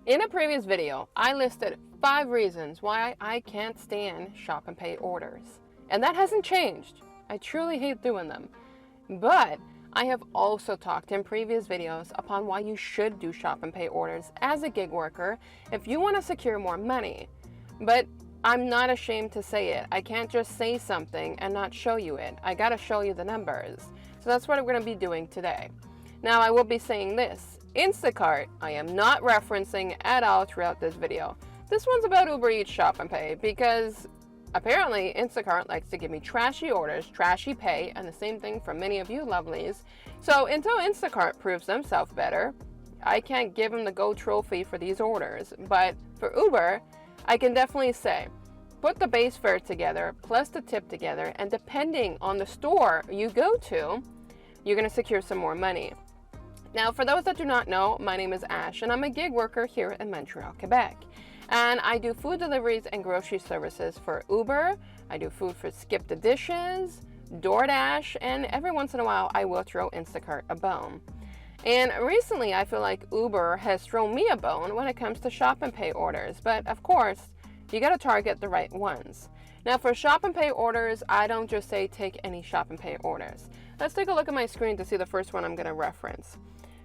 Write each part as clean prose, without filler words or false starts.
In a previous video, I listed 5 reasons why I can't stand shop and pay orders. And that hasn't changed. I truly hate doing them. But I have also talked in previous videos upon why you should do shop and pay orders as a gig worker if you want to secure more money. But I'm not ashamed to say it. I can't just say something and not show you it. I gotta show you the numbers. So that's what I'm gonna be doing today. Now I will be saying this. Instacart, I am not referencing at all throughout this video. This one's about Uber Eats Shop and Pay because apparently Instacart likes to give me trashy orders, trashy pay, and the same thing for many of you lovelies. So until Instacart proves themselves better, I can't give them the gold trophy for these orders. But for Uber, I can definitely say, put the base fare together plus the tip together, and depending on the store you go to, you're going to secure some more money. Now, for those that do not know, my name is Ash, and I'm a gig worker here in Montreal, Quebec. And I do food deliveries and grocery services for Uber. I do food for Skip the Dishes, DoorDash, and every once in a while I will throw Instacart a bone. And recently I feel like Uber has thrown me a bone when it comes to shop and pay orders. But of course, you got to target the right ones. Now for shop and pay orders, I don't just say take any shop and pay orders. Let's take a look at my screen to see the first one I'm going to reference.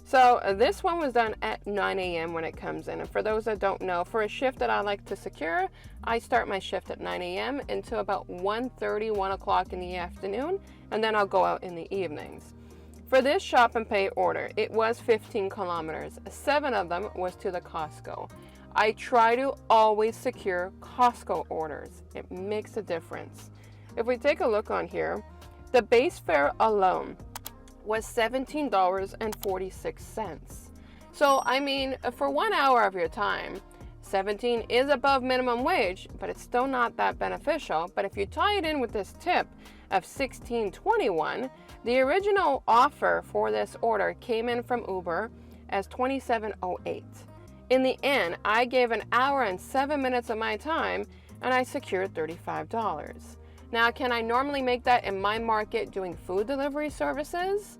So this one was done at 9 a.m. when it comes in. And for those that don't know, for a shift that I like to secure, I start my shift at 9 a.m. until about 1:30, 1 o'clock in the afternoon, and then I'll go out in the evenings. For this shop and pay order, it was 15 kilometers. 7 of them was to the Costco. I try to always secure Costco orders. It makes a difference. If we take a look on here, the base fare alone was $17.46. So, I mean, for 1 hour of your time, 17 is above minimum wage, but it's still not that beneficial. But if you tie it in with this tip of $16.21, the original offer for this order came in from Uber as $27.08. In the end, I gave an hour and 7 minutes of my time, and I secured $35. Now, can I normally make that in my market doing food delivery services?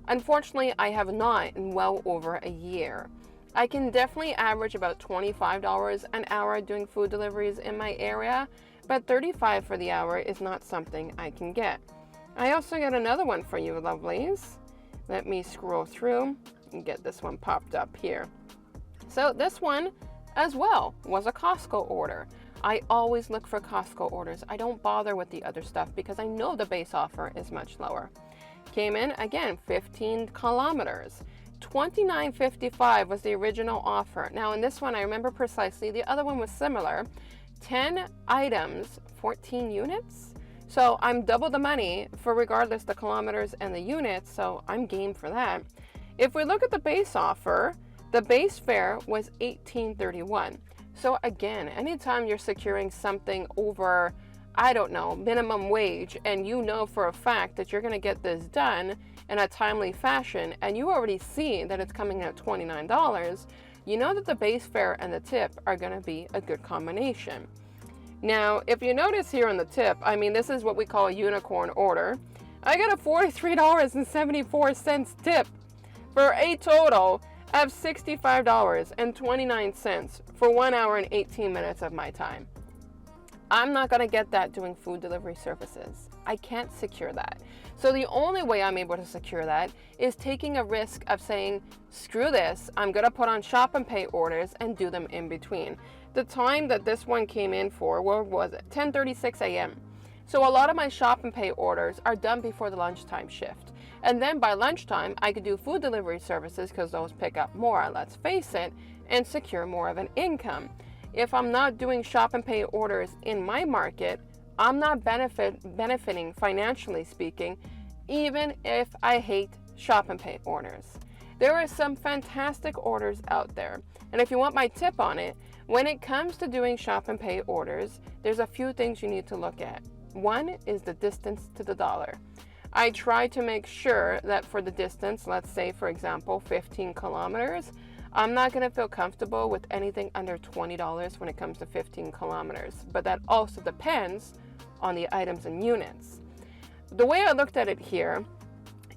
Unfortunately, I have not in well over a year. I can definitely average about $25 an hour doing food deliveries in my area, but $35 for the hour is not something I can get. I also got another one for you lovelies. Let me scroll through and get this one popped up here. So this one as well was a Costco order. I always look for Costco orders. I don't bother with the other stuff because I know the base offer is much lower. Came in again 15 kilometers. $29.55 was the original offer. Now in this one I remember precisely, the other one was similar. 10 items, 14 units. So I'm double the money for regardless the kilometers and the units, so I'm game for that. If we look at the base offer, the base fare was $18.31. So again, anytime you're securing something over, I don't know, minimum wage, and you know for a fact that you're going to get this done in a timely fashion, and you already see that it's coming at $29, you know that the base fare and the tip are going to be a good combination. Now, if you notice here on the tip, I mean, this is what we call a unicorn order. I got a $43.74 tip for a total of $65.29 for 1 hour and 18 minutes of my time. I'm not going to get that doing food delivery services. I can't secure that. So the only way I'm able to secure that is taking a risk of saying, screw this, I'm going to put on shop and pay orders and do them in between. The time that this one came in for, what was it? 10:36 a.m. So a lot of my shop and pay orders are done before the lunchtime shift. And then by lunchtime, I could do food delivery services because those pick up more, let's face it, and secure more of an income. If I'm not doing shop and pay orders in my market, I'm not benefiting financially speaking, even if I hate shop and pay orders. There are some fantastic orders out there. And if you want my tip on it, when it comes to doing shop and pay orders, there's a few things you need to look at. One is the distance to the dollar. I try to make sure that for the distance, let's say for example 15 kilometers, I'm not going to feel comfortable with anything under $20 when it comes to 15 kilometers, but that also depends on the items and units. The way I looked at it here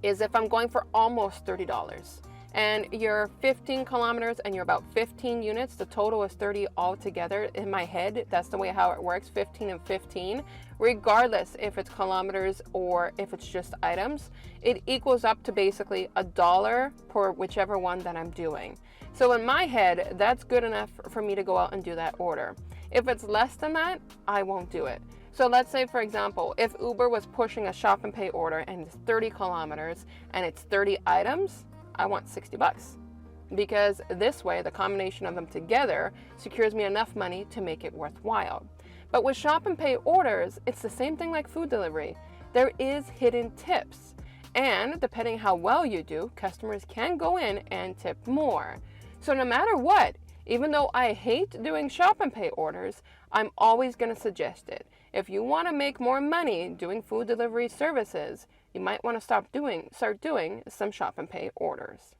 is if I'm going for almost $30, and you're 15 kilometers and you're about 15 units, the total is 30 altogether. In my head, that's the way how it works, 15 and 15. Regardless if it's kilometers or if it's just items, it equals up to basically $1 per whichever one that I'm doing. So in my head, that's good enough for me to go out and do that order. If it's less than that, I won't do it. So let's say, for example, if Uber was pushing a shop and pay order and it's 30 kilometers and it's 30 items, I want $60, because this way the combination of them together secures me enough money to make it worthwhile. But with shop and pay orders, it's the same thing like food delivery. There is hidden tips, and depending how well you do, customers can go in and tip more. So no matter what, even though I hate doing shop and pay orders, I'm always going to suggest it. If you want to make more money doing food delivery services, you might want to start doing some shop and pay orders.